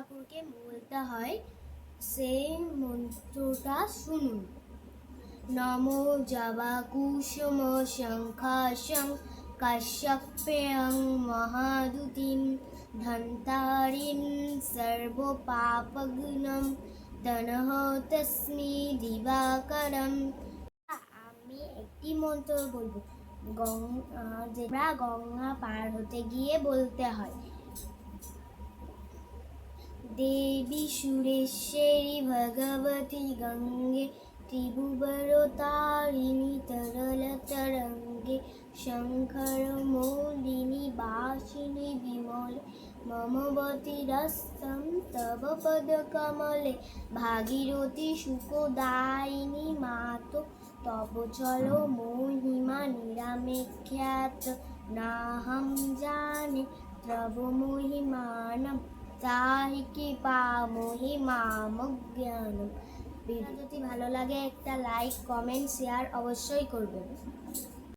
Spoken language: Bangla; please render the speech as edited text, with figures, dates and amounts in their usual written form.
ঠাকুরকে বলতে হয় সেই মন্ত্রটা শুনুন। নমো জবা কুসুম শঙ্খাশং কাশ্যপ্যং মহাদুতিম ধন্তারিণ সর্বপাপঘ্নং তনঃ তস্মি দিবাকরম। আমি একটি মন্ত্র বলবো, যেটা গঙ্গা পার হতে গিয়ে বলতে হয়। দেবী সুরেশ্বরী ভগবতী গঙ্গে ত্রিভুবনতারিণী তরল তরঙ্গে শঙ্কর মৌলিনী বাসিনী বিমল মমবতীরস্তম তব পদ কমলে ভাগীরথী সুখদায়িনী মাতো তব চলো মহিমা নিরামেখ্যাত নাহম জানে তব মহিমানম তাহি কি পামহি মামজ্ঞানম। ভিডিও যদি ভালো লাগে একটা লাইক, কমেন্ট, শেয়ার অবশ্যই করবেন।